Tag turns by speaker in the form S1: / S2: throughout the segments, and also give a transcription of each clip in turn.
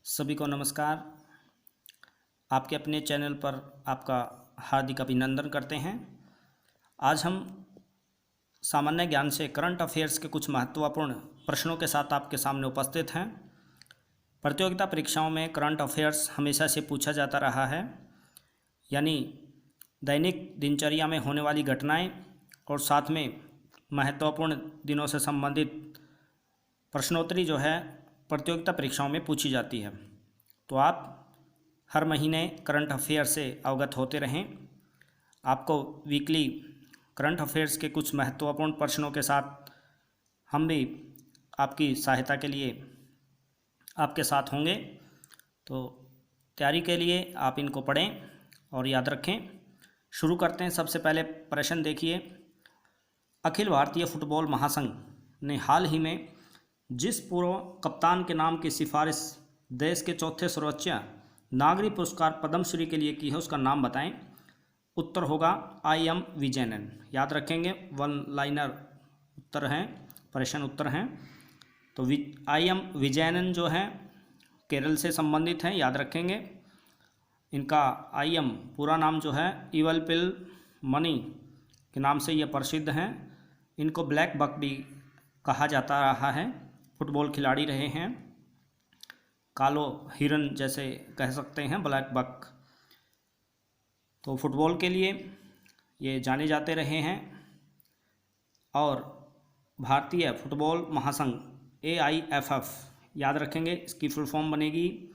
S1: सभी को नमस्कार। आपके अपने चैनल पर आपका हार्दिक अभिनंदन करते हैं। आज हम सामान्य ज्ञान से करंट अफेयर्स के कुछ महत्वपूर्ण प्रश्नों के साथ आपके सामने उपस्थित हैं। प्रतियोगिता परीक्षाओं में करंट अफेयर्स हमेशा से पूछा जाता रहा है, यानी दैनिक दिनचर्या में होने वाली घटनाएं और साथ में महत्वपूर्ण दिनों से संबंधित प्रश्नोत्तरी जो है प्रतियोगिता परीक्षाओं में पूछी जाती है। तो आप हर महीने करंट अफेयर से अवगत होते रहें। आपको वीकली करंट अफेयर्स के कुछ महत्वपूर्ण प्रश्नों के साथ हम भी आपकी सहायता के लिए आपके साथ होंगे। तो तैयारी के लिए आप इनको पढ़ें और याद रखें। शुरू करते हैं। सबसे पहले प्रश्न देखिए। अखिल भारतीय फुटबॉल महासंघ ने हाल ही में जिस पूर्व कप्तान के नाम की सिफारिश देश के चौथे सर्वोच्च नागरिक पुरस्कार पद्मश्री के लिए की है, उसका नाम बताएं। उत्तर होगा I.M. विजयनन। याद रखेंगे, वन लाइनर उत्तर हैं, प्रश्न उत्तर हैं। तो I.M. विजयनन जो हैं केरल से संबंधित हैं, याद रखेंगे। इनका I.M. पूरा नाम जो है इवलपिल मनी के नाम से ये प्रसिद्ध हैं। इनको ब्लैक बक भी कहा जाता रहा है। फुटबॉल खिलाड़ी रहे हैं, कालो हिरन जैसे कह सकते हैं, ब्लैक बक। तो फुटबॉल के लिए ये जाने जाते रहे हैं। और भारतीय फुटबॉल महासंघ AIFF, याद रखेंगे, इसकी फुल फॉर्म बनेगी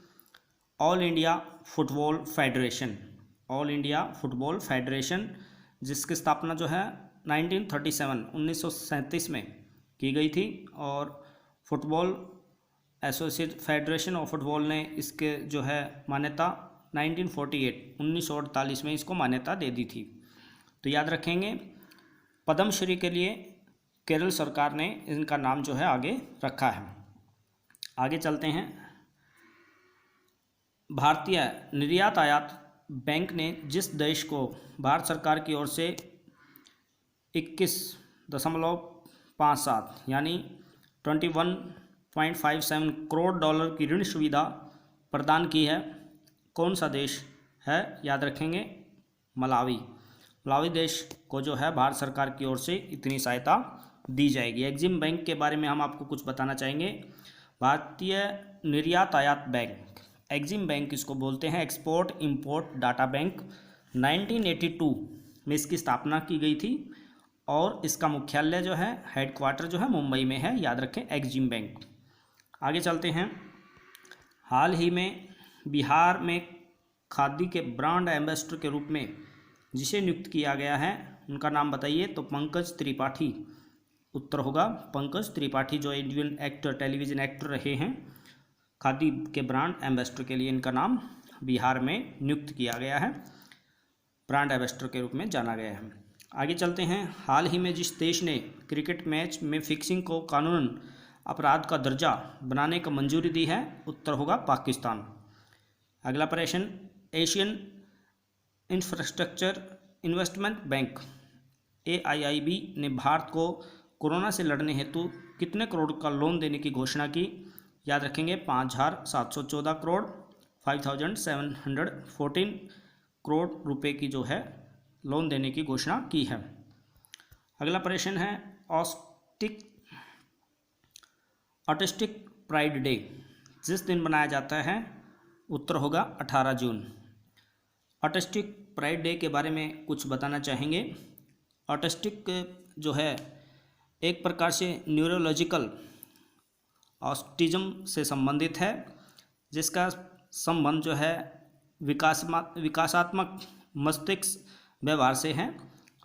S1: all India football federation. All India football federation, जिसकी स्थापना जो है 1937 में की गई थी। और football associate federation of football ने इसके जो है मान्यता 1948 में इसको मान्यता दे दी थी। तो याद रखेंगे, पद्मश्री के लिए केरल सरकार ने इनका नाम जो है आगे रखा है। आगे चलते हैं। भारतीय निर्यात आयात बैंक ने जिस देश को भारत सरकार की ओर से 21.57 यानी 21.57 करोड़ डॉलर की ऋण सुविधा प्रदान की है, कौन सा देश है? याद रखेंगे, मलावी। मलावी देश को जो है भारत सरकार की ओर से इतनी सहायता दी जाएगी। एग्जिम बैंक के बारे में हम आपको कुछ बताना चाहेंगे। भारतीय निर्यात आयात बैंक, एग्जिम बैंक इसको बोलते हैं, एक्सपोर्ट इंपोर्ट डाटा बैंक। 1982 में इसकी स्थापना की गई थी और इसका मुख्यालय जो है, हेडक्वार्टर जो है मुंबई में है। याद रखें, एग्जिम बैंक। आगे चलते हैं। हाल ही में बिहार में खादी के ब्रांड एम्बेसडर के रूप में जिसे नियुक्त किया गया है, उनका नाम बताइए। तो पंकज त्रिपाठी उत्तर होगा पंकज त्रिपाठी, जो इंडियन एक्टर, टेलीविज़न एक्टर रहे हैं। खादी के ब्रांड एम्बेसडर के लिए इनका नाम बिहार में नियुक्त किया गया है, ब्रांड एम्बेसडर के रूप में जाना गया है। आगे चलते हैं। हाल ही में जिस देश ने क्रिकेट मैच में फिक्सिंग को कानूनन अपराध का दर्जा बनाने को मंजूरी दी है, उत्तर होगा पाकिस्तान। अगला प्रश्न। Asian infrastructure investment bank AIIB ने भारत को कोरोना से लड़ने हेतु कितने करोड़ का लोन देने की घोषणा की? याद रखेंगे, 5,714 करोड़, 5,714 करोड़ रुपए की जो है लोन देने की घोषणा की है। अगला प्रश्न है। ऑटिस्टिक प्राइड डे जिस दिन मनाया जाता है, उत्तर होगा 18 जून। ऑटिस्टिक प्राइड डे के बारे में कुछ बताना चाहेंगे। ऑटिस्टिक जो है एक प्रकार से न्यूरोलॉजिकल ऑटिज्म से संबंधित है, जिसका संबंध जो है विकासात्मक मस्तिष्क व्यवहार से है।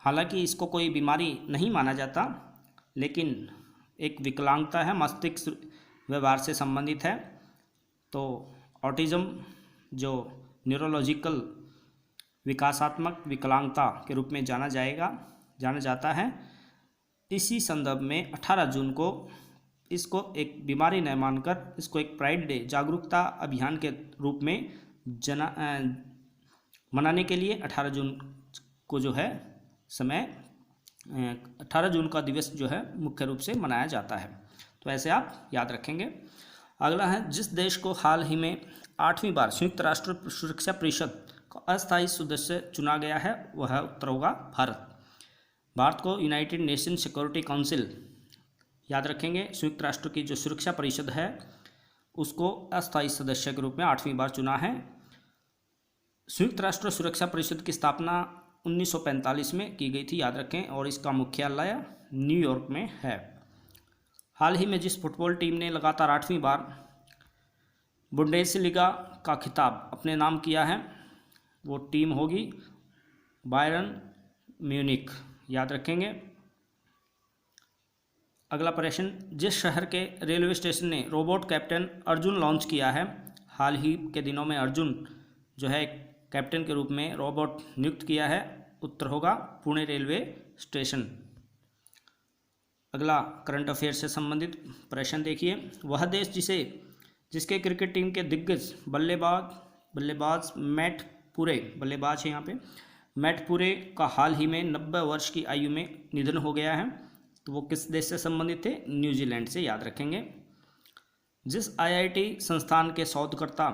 S1: हालांकि इसको कोई बीमारी नहीं माना जाता, लेकिन एक विकलांगता है, मस्तिष्क व्यवहार से संबंधित है। तो ऑटिज्म जो न्यूरोलॉजिकल विकासात्मक विकलांगता के रूप में जाना जाता है। इसी संदर्भ में 18 जून को इसको एक बीमारी न मानकर इसको एक प्राइड डे, जागरूकता अभियान के रूप में मनाने के लिए 18 जून को जो है 18 जून का दिवस जो है मुख्य रूप से मनाया जाता है। तो ऐसे आप याद रखेंगे। अगला है, जिस देश को हाल ही में 8वीं बार संयुक्त राष्ट्र सुरक्षा परिषद का अस्थायी सदस्य चुना गया है, वह उत्तर होगा भारत। भारत को यूनाइटेड नेशन सिक्योरिटी काउंसिल, याद रखेंगे, संयुक्त राष्ट्र की जो सुरक्षा परिषद है उसको अस्थायी सदस्य के रूप में 8वीं बार चुना है। संयुक्त राष्ट्र सुरक्षा परिषद की स्थापना 1945 में की गई थी, याद रखें, और इसका मुख्यालय न्यूयॉर्क में है। हाल ही में जिस फुटबॉल टीम ने लगातार 8वीं बार बुंडेसलीगा का खिताब अपने नाम किया है, वो टीम होगी बायरन म्यूनिख, याद रखेंगे। अगला प्रश्न, जिस शहर के रेलवे स्टेशन ने रोबोट कैप्टन अर्जुन लॉन्च किया है, हाल ही के दिनों में अर्जुन जो है कैप्टन के रूप में रोबोट नियुक्त किया है, उत्तर होगा पुणे रेलवे स्टेशन। अगला करंट अफेयर से संबंधित प्रश्न देखिए, वह देश जिसके क्रिकेट टीम के दिग्गज बल्लेबाज मैट पुरे, बल्लेबाज है यहाँ पे, मैट पुरे का हाल ही में 90 वर्ष की आयु में निधन हो गया है, तो वो किस देश से संबंधित थे, न्यूजीलैंड से, याद रखेंगे। जिस आईआईटी संस्थान के शोधकर्ता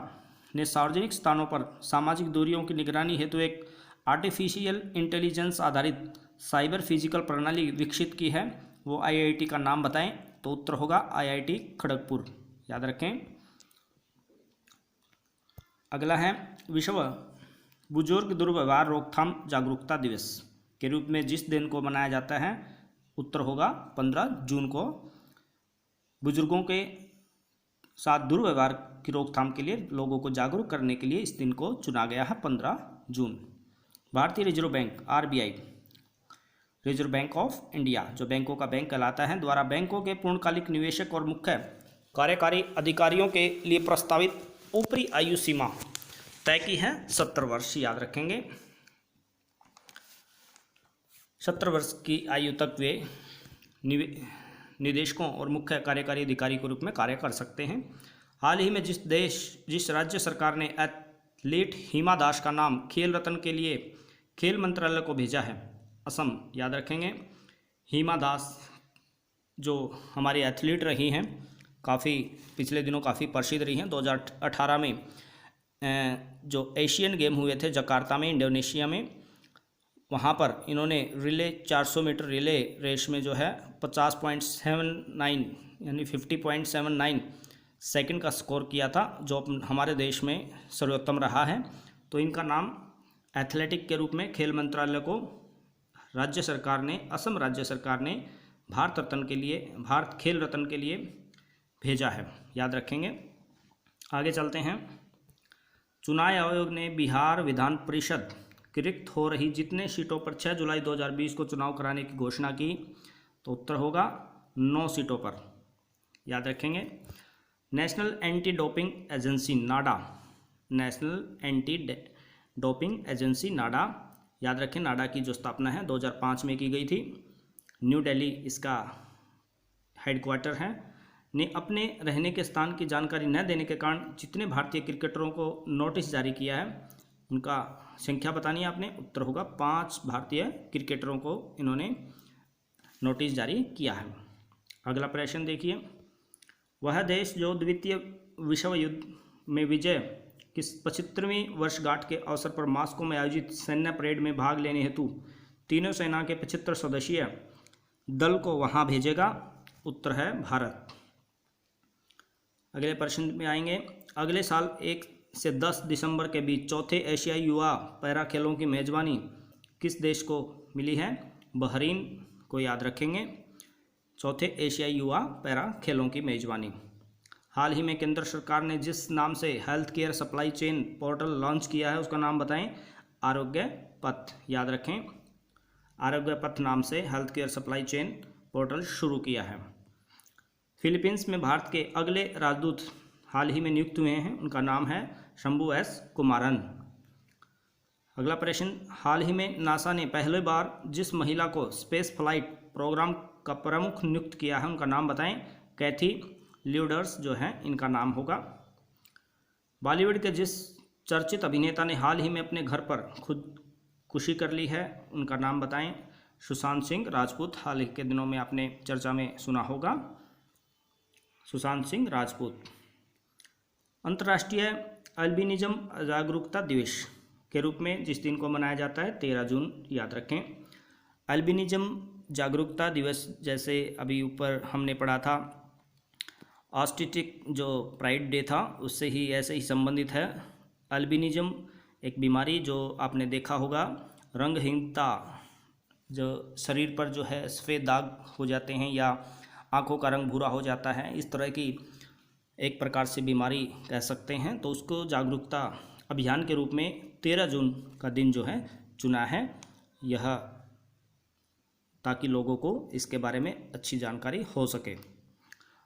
S1: ने सार्वजनिक स्थानों पर सामाजिक दूरियों की निगरानी हेतु एक आर्टिफिशियल इंटेलिजेंस आधारित साइबर फिजिकल प्रणाली विकसित की है, वो आईआईटी का नाम बताएं, तो उत्तर होगा आईआईटी खड़गपुर, याद रखें। अगला है, विश्व बुजुर्ग दुर्व्यवहार रोकथाम जागरूकता दिवस के रूप में जिस दिन को मनाया जाता है, उत्तर होगा 15 जून को। बुजुर्गों के साथ दुर्व्यवहार की रोकथाम के लिए लोगों को जागरूक करने के लिए इस दिन को चुना गया है 15 जून। भारतीय reserve bank RBI, reserve bank of India, जो बैंकों का बैंक कहलाता है, द्वारा बैंकों के पूर्णकालिक निवेशक और मुख्य कार्यकारी अधिकारियों के लिए प्रस्तावित ऊपरी आयु सीमा तय की है 70 वर्ष, याद रखेंगे। 70 वर्ष की आयु तक वे निदेशकों और मुख्य कार्यकारी अधिकारी के रूप में कार्य कर सकते हैं। हाल ही में जिस राज्य सरकार ने एथलीट हिमा दास का नाम खेल रत्न के लिए खेल मंत्रालय को भेजा है, असम, याद रखेंगे। हिमा दास जो हमारी एथलीट रही हैं, काफ़ी पिछले दिनों काफ़ी प्रसिद्ध रही हैं। 2018 में जो एशियन गेम हुए थे जकार्ता में, इंडोनेशिया में, वहाँ पर इन्होंने रिले 400 मीटर रिले रेस में जो है 50.79 यानी 50.79 सेकंड का स्कोर किया था, जो हमारे देश में सर्वोत्तम रहा है। तो इनका नाम एथलेटिक के रूप में खेल मंत्रालय को राज्य सरकार ने, असम राज्य सरकार ने भारत खेल रत्न के लिए भेजा है, याद रखेंगे। आगे चलते हैं। चुनाव आयोग ने बिहार विधान परिषद की रिक्त हो रही जितने सीटों पर 6 जुलाई 2020 को चुनाव कराने की घोषणा की, तो उत्तर होगा 9 सीटों पर, याद रखेंगे। नेशनल एंटी डोपिंग एजेंसी नाडा, नेशनल एंटी डोपिंग एजेंसी नाडा, याद रखें, नाडा की जो स्थापना है 2005 में की गई थी, न्यू दिल्ली इसका हेडक्वार्टर है, ने अपने रहने के स्थान की जानकारी न देने के कारण जितने भारतीय क्रिकेटरों को नोटिस जारी किया है, उनका संख्या बतानी है आपने, उत्तर होगा 5 भारतीय क्रिकेटरों को इन्होंने नोटिस जारी किया है। अगला प्रश्न देखिए, वह देश जो द्वितीय विश्व युद्ध में विजय की 75वीं वर्षगांठ के अवसर पर मॉस्को में आयोजित सैन्य परेड में भाग लेने हेतु तीनों सेना के 75 सदस्यीय दल को वहां भेजेगा, उत्तर है भारत। अगले प्रश्न में आएंगे, अगले साल 1 से 10 दिसंबर के बीच चौथे एशियाई युवा पैरा खेलों की मेजबानी किस देश को मिली है, बहरीन को, याद रखेंगे। चौथे एशियाई युवा पैरा खेलों की मेजबानी। हाल ही में केंद्र सरकार ने जिस नाम से health care supply chain portal launch किया है, उसका नाम बताएं, आरोग्य पथ, याद रखें। आरोग्य पथ नाम से health care supply chain portal शुरू किया है। फिलीपींस में भारत के अगले राजदूत हाल ही में नियुक्त हुए हैं, उनका नाम है शंभू एस कुमारन। अगला प्रश्न, हाल ही में नासा ने पहली बार जिस महिला को स्पेस फ्लाइट प्रोग्राम का प्रमुख नियुक्त किया है, उनका नाम बताएं, कैथी ल्यूडर्स जो है इनका नाम होगा। बॉलीवुड के जिस चर्चित अभिनेता ने हाल ही में अपने घर पर खुदकुशी कर ली है, उनका नाम बताएं, सुशांत सिंह राजपूत। हाल ही के दिनों में आपने चर्चा में सुना होगा सुशांत सिंह राजपूत। अंतर्राष्ट्रीय अल्बिनिज्म जागरूकता दिवस के रूप में जिस दिन को मनाया जाता है 13 जून, याद रखें। अल्बिनिज्म जागरूकता दिवस जैसे अभी ऊपर हमने पढ़ा था ऑस्टिटिक जो प्राइड डे था, उससे ही ऐसे ही संबंधित है। अल्बिनिज्म एक बीमारी जो आपने देखा होगा, रंगहीनता, जो शरीर पर जो है सफ़ेद दाग हो जाते हैं या आँखों का रंग भूरा हो जाता है, इस तरह की एक प्रकार से बीमारी कह सकते हैं। तो उसको जागरूकता अभियान के रूप में 13 जून का दिन जो है चुना है, यह ताकि लोगों को इसके बारे में अच्छी जानकारी हो सके।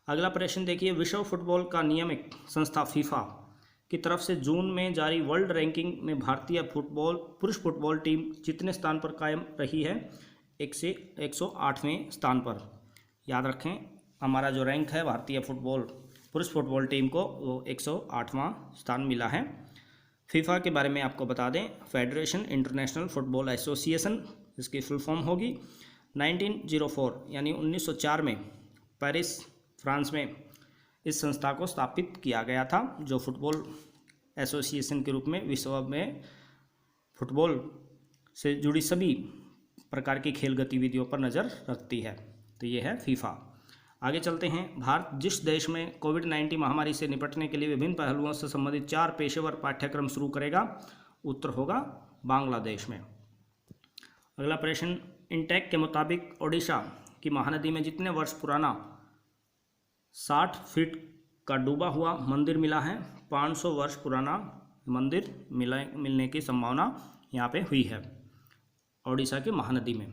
S1: अगला प्रश्न देखिए, विश्व फुटबॉल का नियामक संस्था फीफा की तरफ से जून में जारी वर्ल्ड रैंकिंग में भारतीय पुरुष फुटबॉल टीम कितने स्थान पर कायम रही है? 108वें स्थान पर। याद रखें, हमारा जो रैंक है भारतीय पुरुष फुटबॉल टीम को, वो 108वां स्थान मिला है। फीफा के बारे में आपको बता दें, फेडरेशन इंटरनेशनल फुटबॉल एसोसिएशन इसकी फुल फॉर्म होगी। 1904 यानी 1904 में पेरिस फ्रांस में इस संस्था को स्थापित किया गया था, जो फुटबॉल एसोसिएशन के रूप में विश्व में फुटबॉल से जुड़ी सभी प्रकार की खेल गतिविधियों पर नज़र रखती है। तो ये है फीफा। आगे चलते हैं। भारत जिस देश में कोविड-19 महामारी से निपटने के लिए विभिन्न पहलुओं से संबंधित 4 पेशेवर पाठ्यक्रम शुरू करेगा? उत्तर होगा बांग्लादेश में। अगला प्रश्न, इंटेक के मुताबिक ओडिशा की महानदी में जितने वर्ष पुराना 60 फीट का डूबा हुआ मंदिर मिला है? 500 वर्ष पुराना मंदिर मिलने की संभावना यहाँ पे हुई है ओडिशा की महानदी में।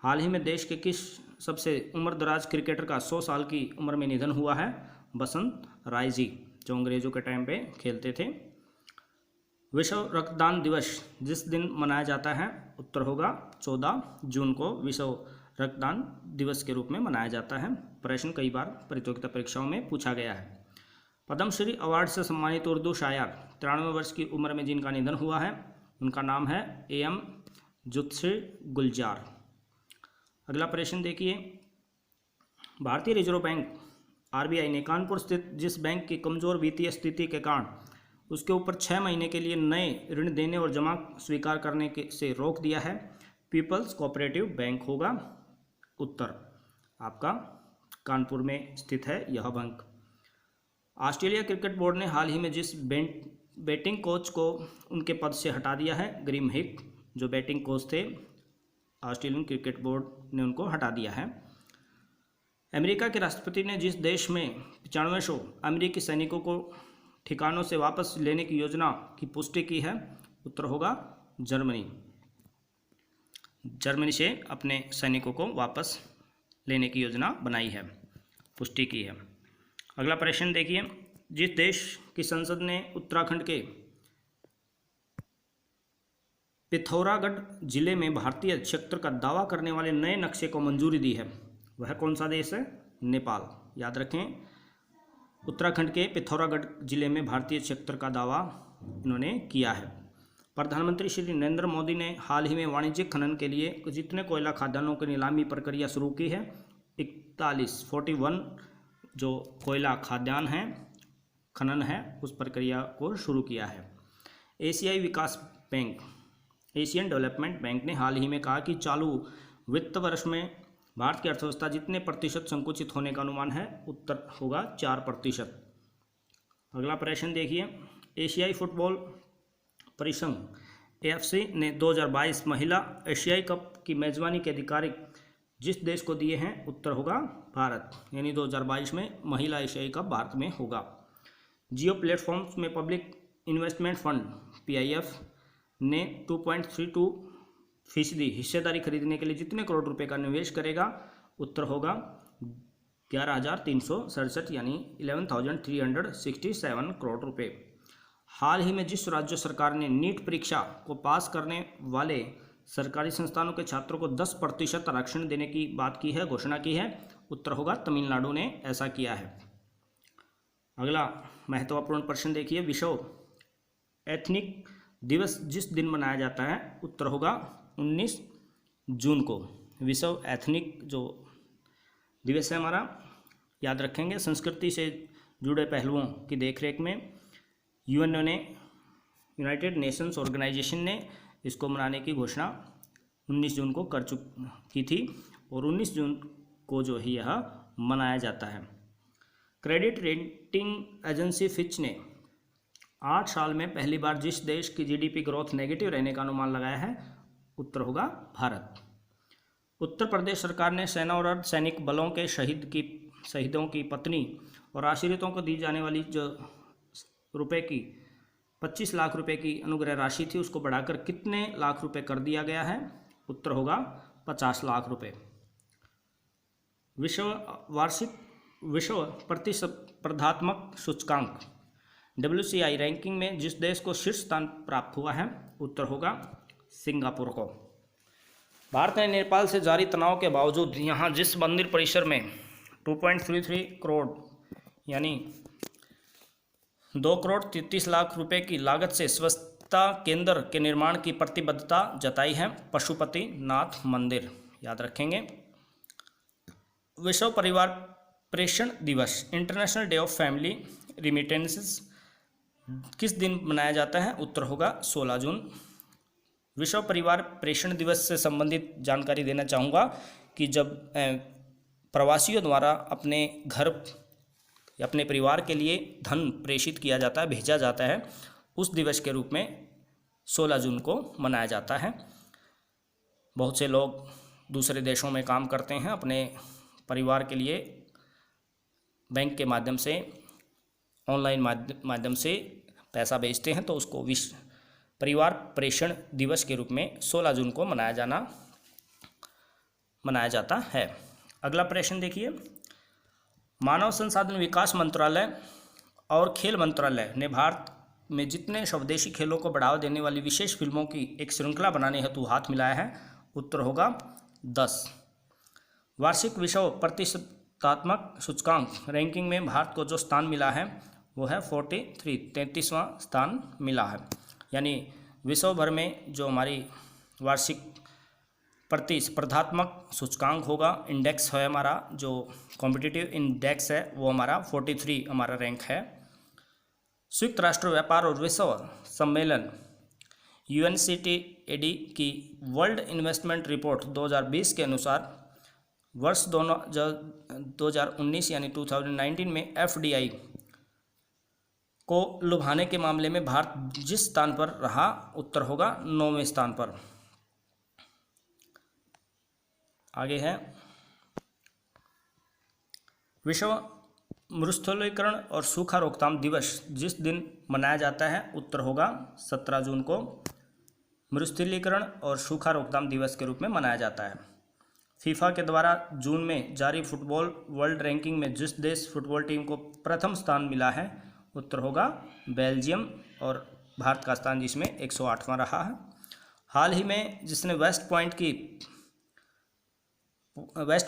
S1: हाल ही में देश के किस सबसे उम्रदराज क्रिकेटर का 100 साल की उम्र में निधन हुआ है? बसंत राय जी, जो अंग्रेजों के टाइम पे खेलते थे। विश्व रक्तदान दिवस जिस दिन मनाया जाता है? उत्तर होगा 14 जून को विश्व रक्तदान दिवस के रूप में मनाया जाता है। प्रश्न कई बार प्रतियोगिता परीक्षाओं में पूछा गया है। पद्मश्री अवार्ड से सम्मानित उर्दू शायर 93 वर्ष की उम्र में जिनका निधन हुआ है, उनका नाम है AM जुत्से गुलजार। अगला प्रश्न देखिए, भारतीय रिजर्व बैंक RBI ने कानपुर स्थित जिस बैंक की कमज़ोर वित्तीय स्थिति के कारण उसके ऊपर 6 महीने के लिए नए ऋण देने और जमा स्वीकार करने से रोक दिया है? पीपल्स कोऑपरेटिव बैंक होगा उत्तर आपका, कानपुर में स्थित है यह बैंक। ऑस्ट्रेलिया क्रिकेट बोर्ड ने हाल ही में जिस बैटिंग कोच को उनके पद से हटा दिया है? ग्रीम हिक, जो बैटिंग कोच थे, ऑस्ट्रेलियन क्रिकेट बोर्ड ने उनको हटा दिया है। अमेरिका के राष्ट्रपति ने जिस देश में 9500 अमेरिकी सैनिकों को ठिकानों से वापस लेने की योजना की पुष्टि की है? उत्तर होगा जर्मनी। जर्मनी से अपने सैनिकों को वापस लेने की योजना बनाई है, पुष्टि की है। अगला प्रश्न देखिए, जिस देश की संसद ने उत्तराखंड के पिथौरागढ़ जिले में भारतीय क्षेत्र का दावा करने वाले नए नक्शे को मंजूरी दी है, वह कौन सा देश है? नेपाल। याद रखें, उत्तराखंड के पिथौरागढ़ जिले में भारतीय क्षेत्र का दावा इन्होंने किया है। प्रधानमंत्री श्री नरेंद्र मोदी ने हाल ही में वाणिज्यिक खनन के लिए जितने कोयला खादानों की नीलामी प्रक्रिया शुरू की है? 41 जो कोयला खाद्यान है, खनन है, उस प्रक्रिया को शुरू किया है। एशियाई विकास बैंक, एशियन डेवलपमेंट बैंक ने हाल ही में कहा कि चालू वित्त वर्ष में भारत की अर्थव्यवस्था जितने प्रतिशत संकुचित होने का अनुमान है? उत्तर होगा 4%। अगला प्रश्न देखिए, एशियाई फुटबॉल परिसंघ AFC ने 2022 महिला एशियाई कप की मेजबानी के अधिकारिक जिस देश को दिए हैं? उत्तर होगा भारत, यानी 2022 में महिला एशियाई कप भारत में होगा। जियो प्लेटफॉर्म्स में पब्लिक इन्वेस्टमेंट फंड PIF ने 2.32% हिस्सेदारी खरीदने के लिए जितने करोड़ रुपए का निवेश करेगा? उत्तर होगा 11,367 यानी 11,367 करोड़ रुपए। हाल ही में जिस राज्य सरकार ने नीट परीक्षा को पास करने वाले सरकारी संस्थानों के छात्रों को 10% आरक्षण देने की बात की है, घोषणा की है? उत्तर होगा तमिलनाडु ने ऐसा किया है। अगला महत्वपूर्ण प्रश्न देखिए, विश्व एथनिक दिवस जिस दिन मनाया जाता है? उत्तर होगा 19 जून को। विश्व एथनिक जो दिवस है हमारा, याद रखेंगे, संस्कृति से जुड़े पहलुओं की देखरेख में यूएनओ ने, यूनाइटेड नेशंस ऑर्गेनाइजेशन ने इसको मनाने की घोषणा 19 जून को कर चुकी थी और 19 जून को जो है यह मनाया जाता है। क्रेडिट रेटिंग एजेंसी फिच ने 8 साल में पहली बार जिस देश की जीडीपी ग्रोथ नेगेटिव रहने का अनुमान लगाया है, उत्तर होगा भारत। उत्तर प्रदेश सरकार ने सेना और अर्धसैनिक बलों के शहीदों की पत्नी और आश्रितों को दी जाने वाली जो रुपए की 25 लाख रुपए की अनुग्रह राशि थी, उसको बढ़ाकर कितने लाख रुपए कर दिया गया है? उत्तर होगा 50 लाख रुपए। विश्व प्रतिस्पर्धात्मक सूचकांक WCI रैंकिंग में जिस देश को शीर्ष स्थान प्राप्त हुआ है, उत्तर होगा सिंगापुर को। भारत ने नेपाल से जारी तनाव के बावजूद यहाँ जिस मंदिर परिसर में 2.33 करोड़ यानी 2 करोड़ 33 लाख रुपए की लागत से स्वच्छता केंद्र के निर्माण की प्रतिबद्धता जताई है, पशुपति नाथ मंदिर, याद रखेंगे। विश्व परिवार प्रेषण दिवस, international day of family remittances, किस दिन मनाया जाता है? उत्तर होगा 16 जून। विश्व परिवार प्रेषण दिवस से संबंधित जानकारी देना चाहूँगा कि जब प्रवासियों द्वारा अपने घर या अपने परिवार के लिए धन प्रेषित किया जाता है, भेजा जाता है, उस दिवस के रूप में 16 जून को मनाया जाता है। बहुत से लोग दूसरे देशों में काम करते हैं, अपने परिवार के लिए बैंक के माध्यम से, ऑनलाइन माध्यम से पैसा भेजते हैं, तो उसको विश्व परिवार प्रेषण दिवस के रूप में 16 जून को मनाया जाता है। अगला प्रश्न देखिए, मानव संसाधन विकास मंत्रालय और खेल मंत्रालय ने भारत में जितने स्वदेशी खेलों को बढ़ावा देने वाली विशेष फिल्मों की एक श्रृंखला बनाने हेतु हाथ मिलाया है, उत्तर होगा 10। वार्षिक विश्व प्रतिस्पर्धात्मक सूचकांक रैंकिंग में भारत को जो स्थान मिला है वो है 33वां स्थान मिला है। यानी विश्व भर में जो हमारी वार्षिक प्रतिस्पर्धात्मक सूचकांक होगा, इंडेक्स है हमारा, जो कॉम्पिटिटिव इंडेक्स है, वो हमारा 43 हमारा रैंक है। संयुक्त राष्ट्र व्यापार और विश्व सम्मेलन UNCTAD की वर्ल्ड इन्वेस्टमेंट रिपोर्ट 2020 के अनुसार वर्ष 2019 यानी 2019 में FDI को लुभाने के मामले में भारत जिस स्थान पर रहा, उत्तर होगा 9वें स्थान पर। आगे है विश्व मरुस्थलीकरण और सूखा रोकथाम दिवस जिस दिन मनाया जाता है, उत्तर होगा 17 जून को। मरुस्थलीकरण और सूखा रोकथाम दिवस के रूप में मनाया जाता है। फीफा के द्वारा जून में जारी फुटबॉल वर्ल्ड रैंकिंग में जिस देश फुटबॉल टीम को प्रथम स्थान मिला है, उत्तर होगा बेल्जियम, और भारत का स्थान जिसमें 108वां रहा है। हाल ही में जिसने वेस्ट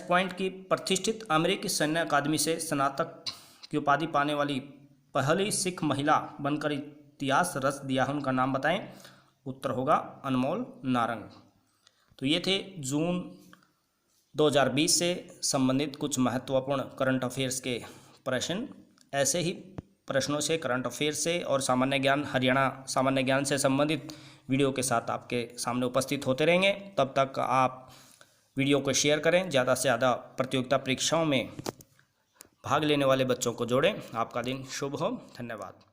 S1: पॉइंट की प्रतिष्ठित अमेरिकी सैन्य अकादमी से स्नातक की उपाधि पाने वाली पहली सिख महिला बनकर इतिहास रच दिया है, उनका नाम बताएं, उत्तर होगा अनमोल नारंग। तो ये थे जून 2020 से संबंधित कुछ महत्वपूर्ण करंट अफेयर्स के प्रश्न। ऐसे ही प्रश्नों से, करंट अफेयर्स से और सामान्य ज्ञान, हरियाणा सामान्य ज्ञान से संबंधित वीडियो के साथ आपके सामने उपस्थित होते रहेंगे। तब तक आप वीडियो को शेयर करें, ज़्यादा से ज़्यादा प्रतियोगिता परीक्षाओं में भाग लेने वाले बच्चों को जोड़ें। आपका दिन शुभ हो। धन्यवाद।